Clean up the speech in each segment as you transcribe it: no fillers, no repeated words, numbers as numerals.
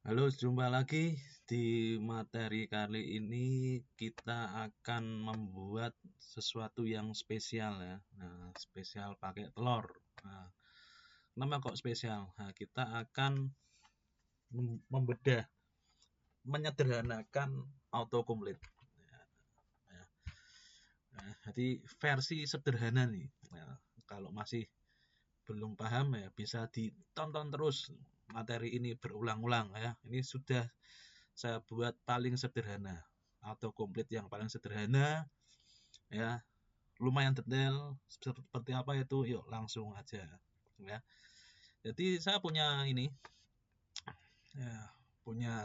Halo, jumpa lagi di materi kali ini kita akan membuat sesuatu yang spesial ya. Nah, spesial pakai telur. Nah, kenapa kok spesial? Nah, kita akan membedah, menyederhanakan autocomplete. Nah, jadi versi sederhana nih. Nah, kalau masih belum paham ya bisa ditonton terus materi ini berulang-ulang ya. Ini sudah saya buat paling sederhana, autocomplete yang paling sederhana ya, lumayan detail. Seperti apa itu, yuk langsung aja ya. Jadi saya punya ini ya, punya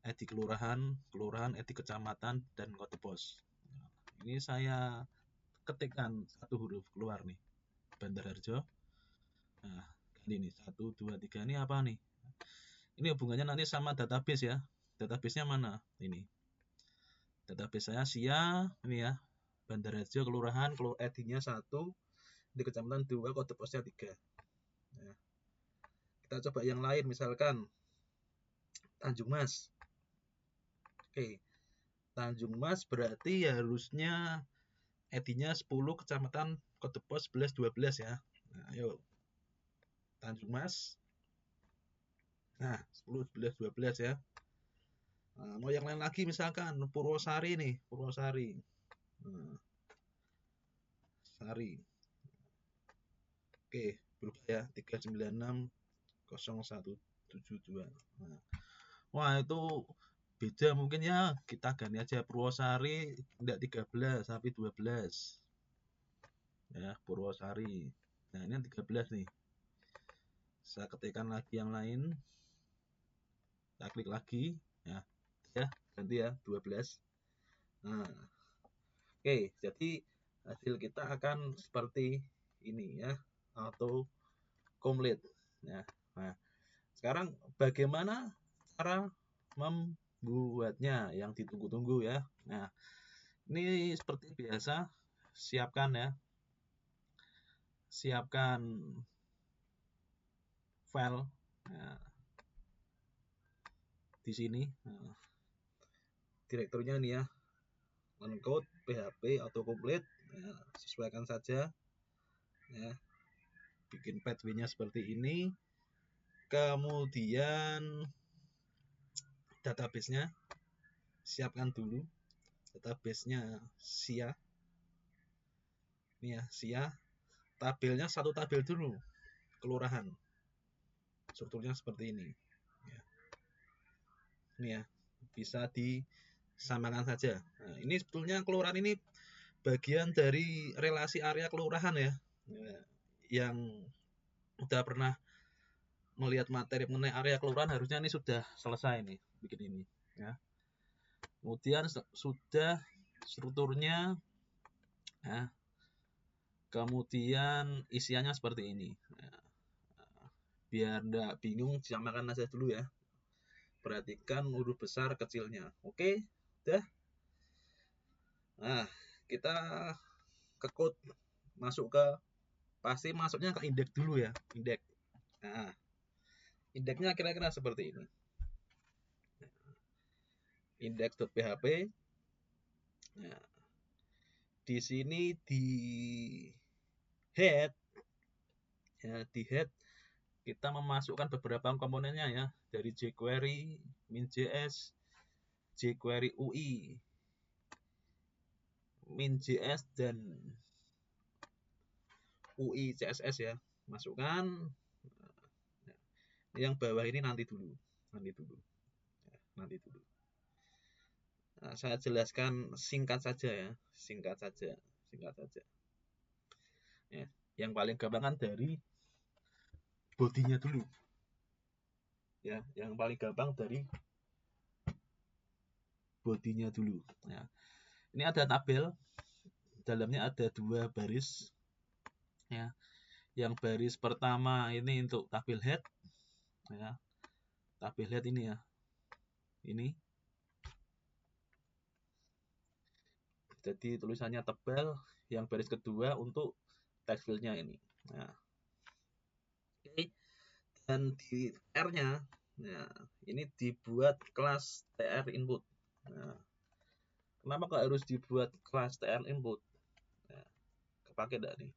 ID kelurahan, ID kecamatan, dan kode pos. Ini saya ketikkan satu huruf keluar nih, Bandar Harjo. Nah, ini 1, 2, 3 ini apa nih? Ini hubungannya nanti sama database ya. Database-nya mana? Ini. Database saya SIA, ini ya. Bandar Harjo kelurahan, ID-nya 1, di kecamatan 2, kode posnya 3. Nah, kita coba yang lain, misalkan Tanjung Mas. Oke, Tanjung Mas berarti harusnya ID-nya 10, kecamatan, kode pos 11, 12 ya. Nah, ayo Tanjung Mas. Nah, 10, 11, 12 ya. Nah, mau yang lain lagi misalkan Purwosari nih, Purwosari. Nah, Sari. Oke, berubah ya, 3960172. Nah, wah itu beda mungkin ya, kita ganti aja Purwosari tidak 13 tapi 12 ya, Purwosari. Nah ini 13 nih, saya ketikkan lagi yang lain, saya klik lagi ya, ganti ya 12. Nah oke, jadi hasil kita akan seperti ini ya, auto complete ya. Nah sekarang bagaimana cara membuatnya yang ditunggu-tunggu ya. Nah ini seperti biasa, siapkan ya, siapkan file nah, di sini. Nah, direkturnya ini ya, uncode php autocomplete. Nah, sesuaikan saja ya, bikin pathway-nya seperti ini. Kemudian database-nya siapkan dulu, database-nya SIA. Ini ya, SIA. Tabelnya satu tabel dulu, kelurahan. Strukturnya seperti ini ya. Ini ya, bisa disamakan saja. Nah, ini sebetulnya kelurahan ini bagian dari relasi area kelurahan ya. Yang udah pernah melihat materi mengenai area kelurahan harusnya ini sudah selesai nih bikin ini ya. Kemudian sudah strukturnya ya. Kemudian isiannya seperti ini ya. Biar enggak bingung, disamakan aja dulu ya. Perhatikan huruf besar kecilnya. Oke, udah. Nah, kita ke code, masuk ke, pasti masuknya ke indeks dulu ya, indeks. Nah, indeksnya kira-kira seperti ini. Index.php. Nah, di sini di head ya, di head kita memasukkan beberapa komponennya ya, dari jQuery, min.js, jQuery UI, min.js, dan UI CSS ya. Masukkan. Yang bawah ini nanti dulu, nanti dulu ya, nanti dulu. Nah, saya jelaskan singkat saja ya, singkat saja, singkat saja ya. Yang paling gampang kan dari bodinya dulu ya, yang paling gampang dari bodinya dulu ya. Ini ada tabel, dalamnya ada 2 baris ya. Yang baris pertama ini untuk tabel head ya, tabel head ini ya, ini jadi tulisannya tebal. Yang baris kedua untuk text fieldnya ini. Nah, oke, dan di R-nya, nah, ini dibuat kelas TR input. Nah, kenapa kok harus dibuat kelas TR input? Nah, kepake enggak nih?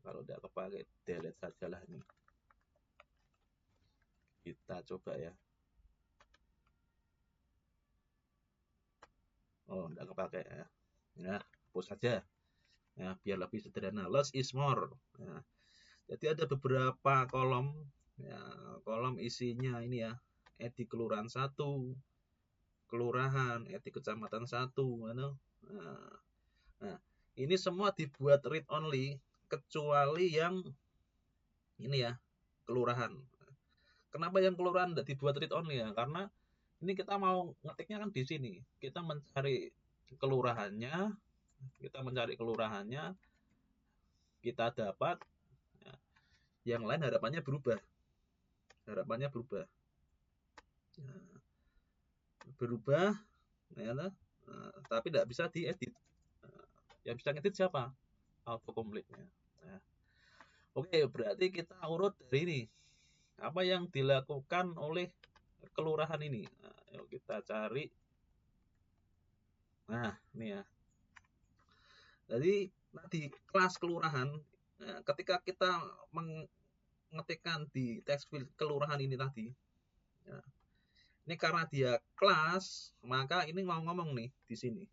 Kalau enggak kepake, delete sajalah nih. Kita coba ya. Oh, enggak kepake ya. Nah, hapus saja. Nah, biar lebih sederhana. Less is more. Nah, jadi ada beberapa kolom, ya, kolom isinya ini ya, edi kelurahan 1, kelurahan, edi kecamatan 1, nah, ini semua dibuat read only kecuali yang ini ya, kelurahan. Kenapa yang kelurahan tidak dibuat read only ya? Karena ini kita mau ngetiknya kan di sini. Kita mencari kelurahannya, kita dapat, ya, yang lain harapannya berubah. Berubah, ya, tapi tidak bisa diedit. Yang bisa ngedit siapa? Autocomplete-nya. Nah, oke, berarti kita urut dari ini. Apa yang dilakukan oleh kelurahan ini? Nah, yuk kita cari. Nah, ini ya. Jadi tadi kelas kelurahan, ketika kita mengetikkan di text field kelurahan ini tadi, ya, ini karena dia kelas, maka ini mau ngomong nih di sini.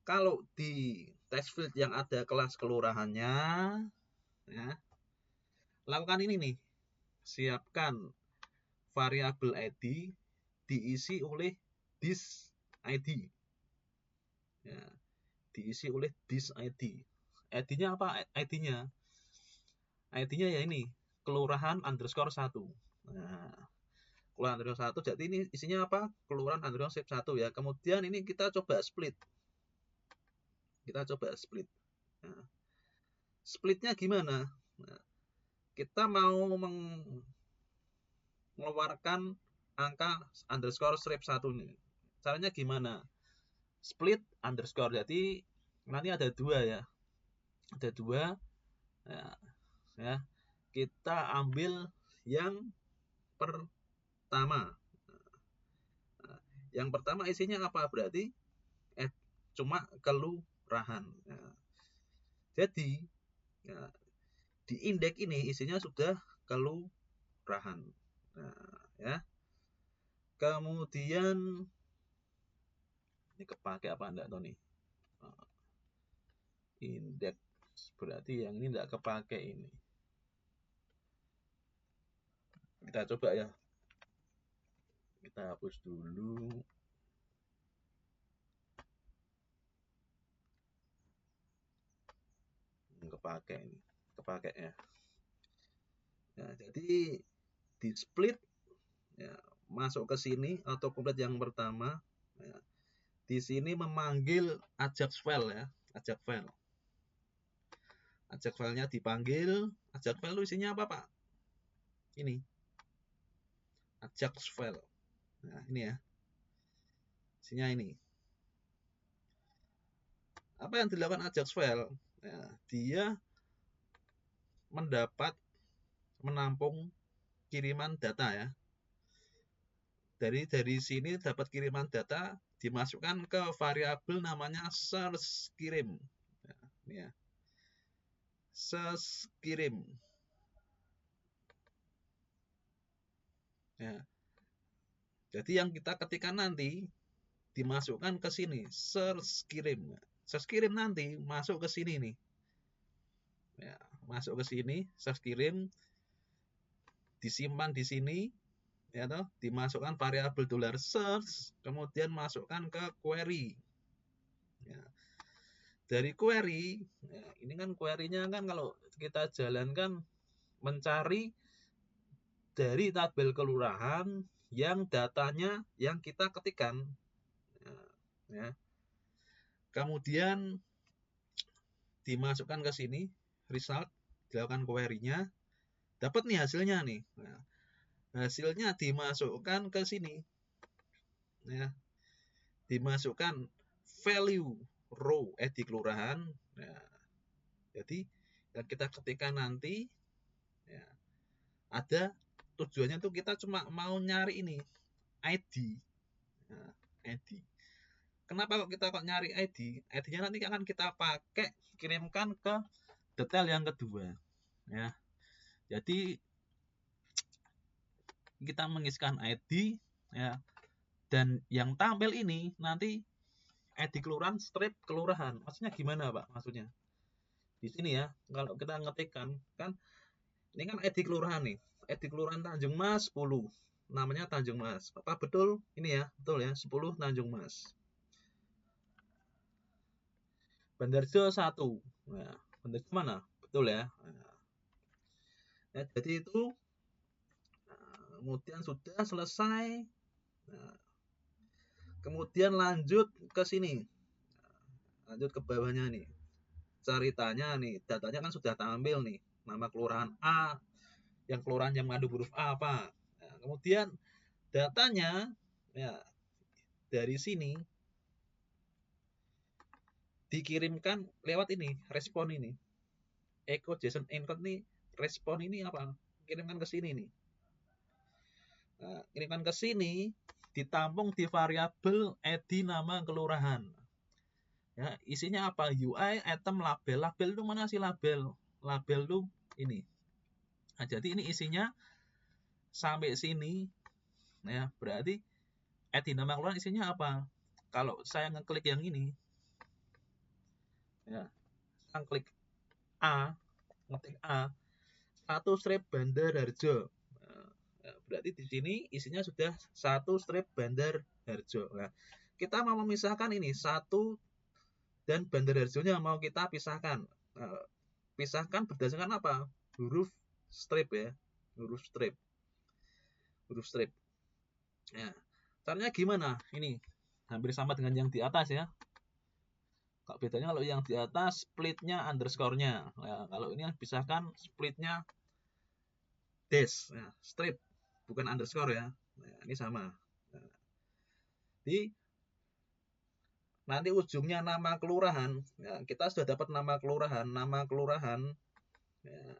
Kalau di text field yang ada kelas kelurahannya, ya, lakukan ini nih. Siapkan variabel id diisi oleh this id. Ya, diisi oleh this id. ID-nya apa? ID-nya ya ini kelurahan underscore 1. Nah, kelurahan underscore 1, jadi ini isinya apa? Kelurahan underscore 1 ya. Kemudian ini kita coba split. Nah, splitnya gimana? Nah, kita mau mengeluarkan angka underscore strip 1 ini. Caranya gimana? Split underscore, jadi nanti ada 2 ya. Ada 2 ya. Kita ambil yang pertama. Nah, yang pertama isinya apa? Berarti cuma kelurahan. Nah, jadi ya, di indeks ini isinya sudah kelurahan. Nah, ya. Kemudian ini kepake apa enggak tuh nih? Indeks berarti yang ini enggak kepake ini. Kita coba ya. Kita hapus dulu. Kepake ini. Kepake ya. Nah, jadi di split ya, masuk ke sini autocomplete yang pertama ya. Di sini memanggil Ajax file ya, Ajax file. Ajax filenya dipanggil. Ajax file isinya apa, Pak? Ini. Ajax file. Nah, ini ya. Isinya ini. Apa yang dilakukan Ajax file? Ya, dia menampung kiriman data ya. Dari sini dapat kiriman data, dimasukkan ke variabel namanya source kirim. Ya, ini ya. Source kirim. Ya. Jadi yang kita ketikkan nanti dimasukkan ke sini, source kirim. Source kirim nanti masuk ke sini nih. Ya, masuk ke sini, source kirim disimpan di sini, ya toh, dimasukkan variabel $search, kemudian masukkan ke query. Ya. Dari query, ya, ini kan query-nya kan kalau kita jalankan mencari dari tabel kelurahan yang datanya yang kita ketikkan. Ya. Kemudian dimasukkan ke sini, result, dilakukan query-nya, dapat nih hasilnya nih. Nah, hasilnya dimasukkan ke sini. Ya. Dimasukkan value row di kelurahan. Nah, jadi yang kita ketikkan nanti ya, ada tujuannya tuh kita cuma mau nyari ini ID. Nah, ID. Kenapa kok kita nyari ID? ID-nya nanti akan kita pakai kirimkan ke detail yang kedua. Ya, jadi kita mengisikan ID ya, dan yang tampil ini nanti ID kelurahan strip kelurahan. Maksudnya gimana, Pak? Maksudnya di sini ya, kalau kita ngetikkan kan ini kan ID kelurahan nih. ID kelurahan Tanjung Mas 10. Namanya Tanjung Mas. Apa betul? Ini ya, betul ya, 10 Tanjung Mas. Bandarjo 1. Nah, Bandarjo mana? Betul ya. Nah, jadi itu kemudian sudah selesai. Nah, kemudian lanjut ke sini. Lanjut ke bawahnya nih. Ceritanya nih, datanya kan sudah tampil nih. Nama kelurahan A, yang kelurahan yang mengandung huruf A apa. Nah, kemudian datanya ya dari sini dikirimkan lewat ini, respon ini. Echo JSON encode nih, respon ini apa? Kirimkan ke sini nih. Nah, kirimkan ke sini, ditampung di variabel id nama kelurahan. Ya, isinya apa? UI, item, label. Label itu mana sih label? Label itu ini. Nah, jadi ini isinya sampai sini. Ya, berarti id nama kelurahan isinya apa? Kalau saya ngeklik yang ini, ya, saya klik A, ngetik A, 1 strip Bandar Harjo. Nah, berarti di sini isinya sudah 1 strip Bandar Harjo. Nah, kita mau memisahkan ini 1 dan Bandar Harjonya mau kita pisahkan. Nah, pisahkan berdasarkan apa? Huruf strip ya. Huruf strip. Huruf strip. Ya. Caranya gimana? Ini hampir sama dengan yang di atas ya. Kok bedanya kalau yang di atas splitnya underscore-nya. Nah, kalau ini pisahkan splitnya dash, ya, strip, bukan underscore ya. Nah, ini sama. Nah, di nanti ujungnya nama kelurahan. Ya, kita sudah dapat nama kelurahan. Nama kelurahan ya,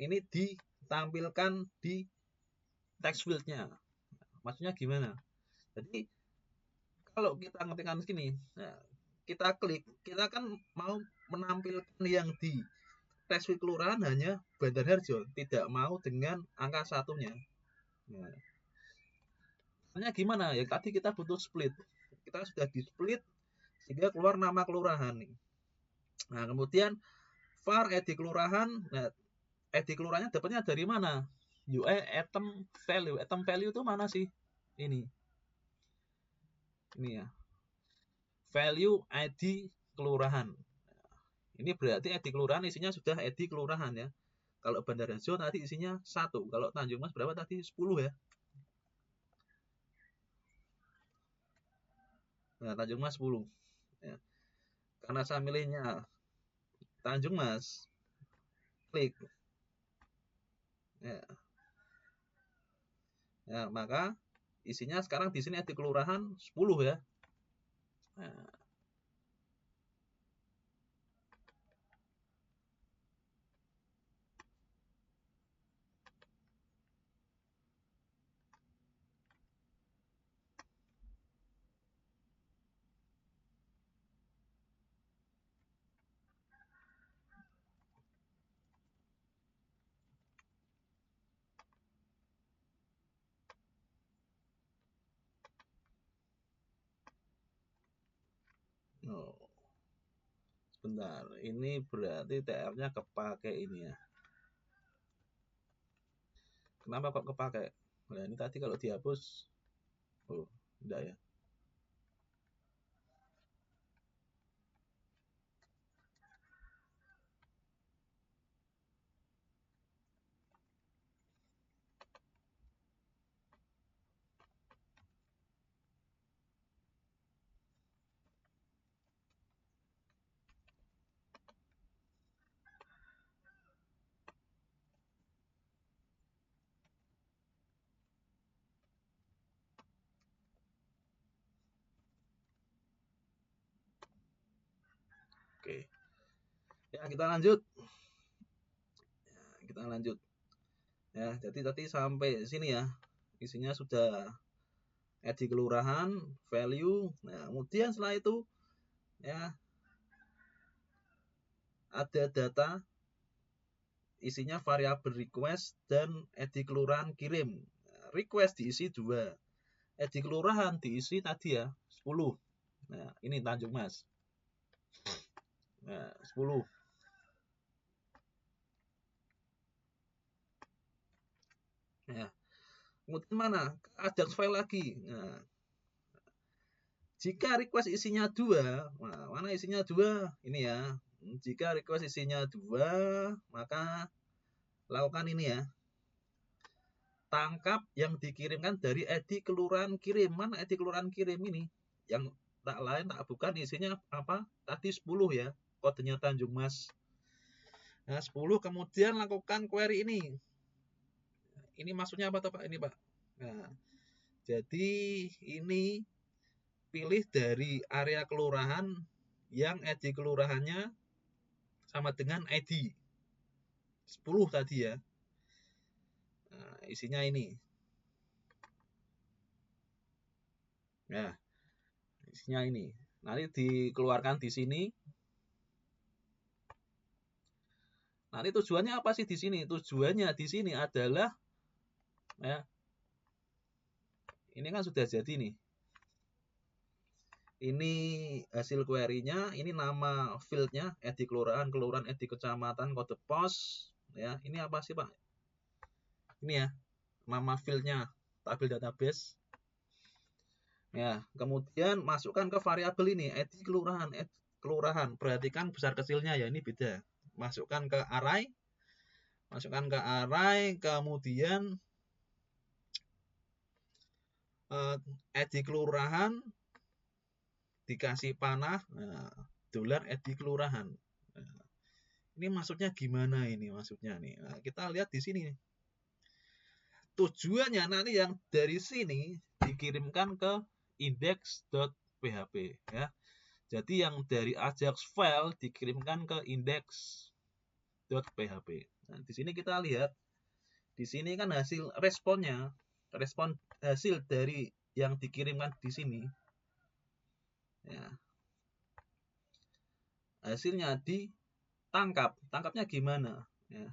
ini ditampilkan di text field-nya. Maksudnya gimana? Jadi kalau kita ngetikkan sini, ya, kita klik, kita kan mau menampilkan yang di text field kelurahan hanya Bandar Harjo, tidak mau dengan angka satunya. Nah, caranya gimana? Ya tadi kita butuh split. Kita sudah di split sehingga keluar nama kelurahan nih. Nah, kemudian var id kelurahan. Nah, id kelurahannya dapatnya dari mana? UI item value. Item value itu mana sih? Ini. Ini ya. Value ID kelurahan. Ini berarti ID kelurahan isinya sudah ID kelurahan ya. Kalau Bandar Harjo tadi isinya 1. Kalau Tanjung Mas berapa tadi? 10 ya. Nah, Tanjung Mas 10. Ya. Karena saya milihnya Tanjung Mas, klik. Ya. Ya, maka isinya sekarang di sini ID kelurahan 10 ya. Nah, oh, sebentar. Ini berarti TR-nya kepake ini ya. Kenapa kok kepake? Nah, ini tadi kalau dihapus, oh, enggak ya. Oke. Ya, kita lanjut. Ya, kita lanjut. Ya, jadi tadi sampai sini ya. Isinya sudah ID kelurahan, value. Nah, kemudian setelah itu ya ada data isinya variabel request dan ID kelurahan kirim. Nah, request diisi 2. ID kelurahan diisi tadi ya 10. Nah, ini Tanjung Mas. Nah, 10. Nah, kemudian mana? Ajax file lagi. Nah, jika request isinya 2, nah, mana isinya 2? Ini ya. Jika request isinya 2, maka lakukan ini ya. Tangkap yang dikirimkan dari ID kelurahan kirim. Mana ID kelurahan kirim ini? Yang tak lain tak bukan isinya apa? Tadi 10 ya. Kodenya Tanjung Mas. Nah, 10 kemudian lakukan query ini. Ini maksudnya apa Pak? Ini Pak. Nah, jadi ini pilih dari area kelurahan yang ID kelurahannya sama dengan ID 10 tadi ya. Nah, isinya ini. Nah, isinya ini. Nanti dikeluarkan di sini. Nanti tujuannya apa sih di sini? Tujuannya di sini adalah ya, ini kan sudah jadi nih. Ini hasil query-nya, ini nama field-nya, ID kelurahan, kelurahan, ID kecamatan, kode pos. Ya, ini apa sih Pak? Ini ya, nama field-nya, tabel database. Ya, kemudian masukkan ke variabel ini, ID kelurahan, kelurahan. Perhatikan besar kecilnya ya, ini beda. Masukkan ke array, kemudian ID kelurahan dikasih panah, nah, dolar ID kelurahan. Nah, ini maksudnya gimana ini maksudnya nih? Nah, kita lihat di sini. Tujuannya nanti yang dari sini dikirimkan ke index.php ya. Jadi yang dari Ajax file dikirimkan ke index.php. Nah, di sini kita lihat di sini kan hasil responnya, respon hasil dari yang dikirimkan di sini. Ya. Hasilnya ditangkap. Tangkapnya gimana? Ya.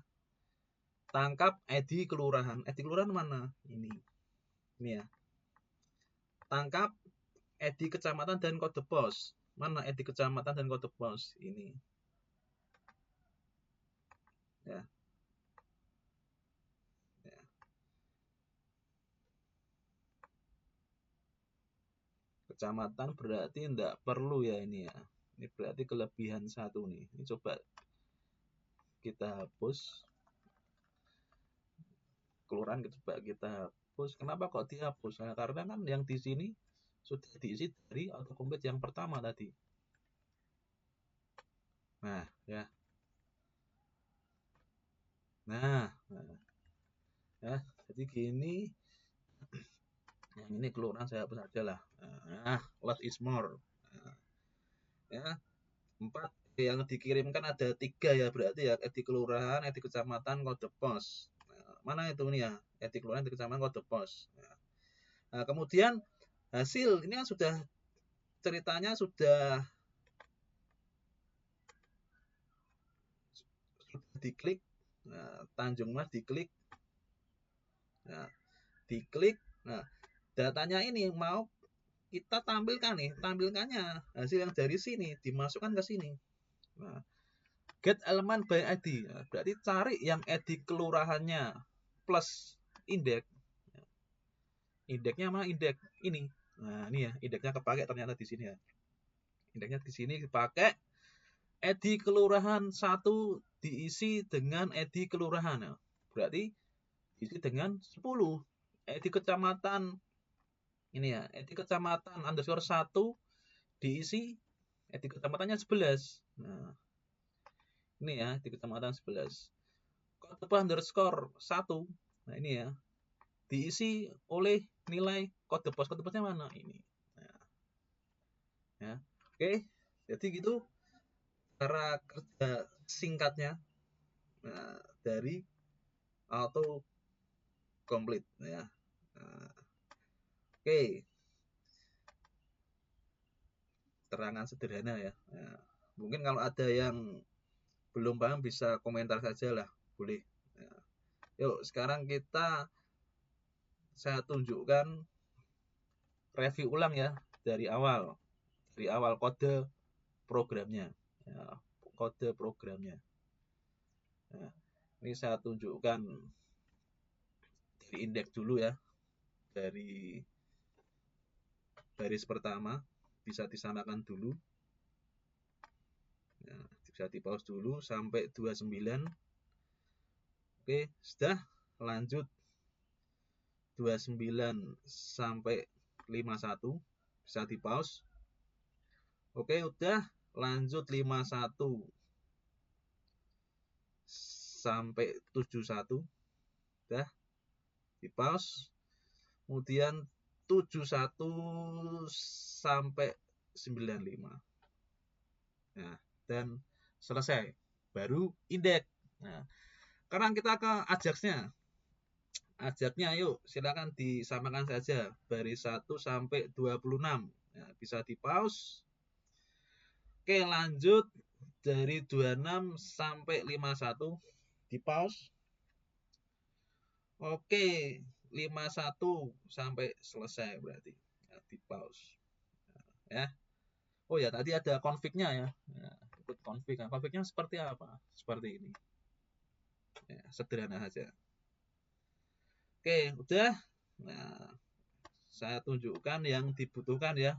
Tangkap ID kelurahan. ID kelurahan mana? Ini ya. Tangkap ID kecamatan dan kode pos. Mana ID kecamatan dan kode pos? Ini. Ya. Ya. Kecamatan berarti tidak perlu ya ini ya. Ini berarti kelebihan satu nih. Ini coba kita hapus. Kelurahan coba kita hapus. Kenapa kok dihapus? Nah, karena kan yang di sini sudah diisi dari autocomplete yang pertama tadi. Nah, ya. Nah, ya, jadi gini. Yang ini kelurahan saya hapus aja lah. Nah, less is more. Nah, ya, 4 yang dikirimkan ada 3 ya berarti ya, ID kelurahan, ID kecamatan, kode pos. Nah, mana itu nih ya? ID kelurahan, ID kecamatan, kode pos. Nah, kemudian hasil ini kan sudah ceritanya sudah diklik. Nah, Tanjung Mas diklik. Nah, diklik. Nah, datanya ini mau kita tampilkan nih, tampilkannya hasil yang dari sini dimasukkan ke sini. Nah, get element by ID. Nah, berarti cari yang ID kelurahannya plus indeks. Indeksnya mana? Indeks ini. Nah, ini ya, indeksnya kepakai ternyata di sini ya. Indeksnya di sini dipakai. ID kelurahan 1 diisi dengan ID kelurahan. Nah, berarti diisi dengan 10. ID kecamatan ini ya, ID kecamatan underscore 1 diisi ID kecamatannya 11. Nah, ini ya, ID kecamatan 11. Kode underscore 1. Nah, ini ya. Diisi oleh nilai kode pos. Kode posnya mana? Ini. Nah, ya. Oke, jadi gitu cara kerja singkatnya dari auto complete ya. Nah, oke, terangan sederhana ya. Nah, mungkin kalau ada yang belum paham bisa komentar saja lah, boleh. Ya. Yuk sekarang saya tunjukkan review ulang ya dari awal kode programnya ya, kode programnya. Nah, ini saya tunjukkan dari indeks dulu ya, dari baris pertama bisa disamakan dulu ya, bisa di pause dulu sampai 29. Oke, sudah. Lanjut 29 sampai 51 bisa di pause. Oke, udah. Lanjut 51 sampai 71 udah di pause. Kemudian 71 sampai 95. Nah, dan selesai. Baru indeks. Nah, sekarang kita ke Ajaxnya. Ajaknya yuk silakan disamakan saja baris 1 sampai 26. Nah, bisa di pause. Oke, lanjut dari 26 sampai 51 di pause. Oke, 51 sampai selesai berarti. Nah, di pause. Nah, ya. Oh ya, tadi ada config-nya ya. Nah, ikut config. Nah, config-nya seperti apa? Seperti ini. Ya, sederhana saja. Oke, udah. Nah, saya tunjukkan yang dibutuhkan ya.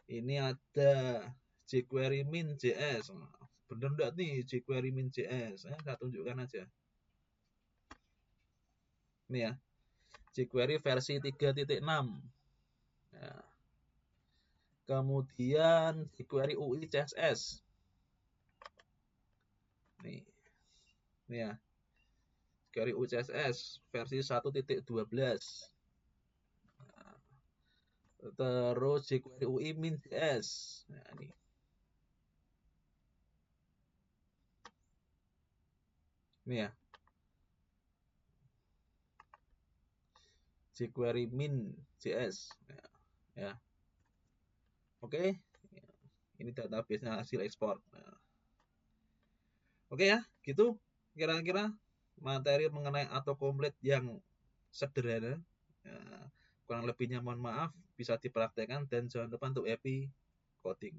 Ini ada jQuery min.js. Bener enggak nih jQuery min.js? Saya tunjukkan aja. Ini ya. jQuery versi 3.6. Ya. Kemudian jQuery UI CSS. Nih. Ini ya. jQuery UI CSS versi 1.12. Nah. Terus jQuery UI min.js. Nah, ini. Ini ya. jQuery min.js. Ya. Oke. Ini database-nya hasil ekspor. Nah. Oke ya, gitu kira-kira materi mengenai autocomplete yang sederhana. Ya, kurang lebihnya mohon maaf, bisa dipraktekkan dan jangan lupa untuk happy coding.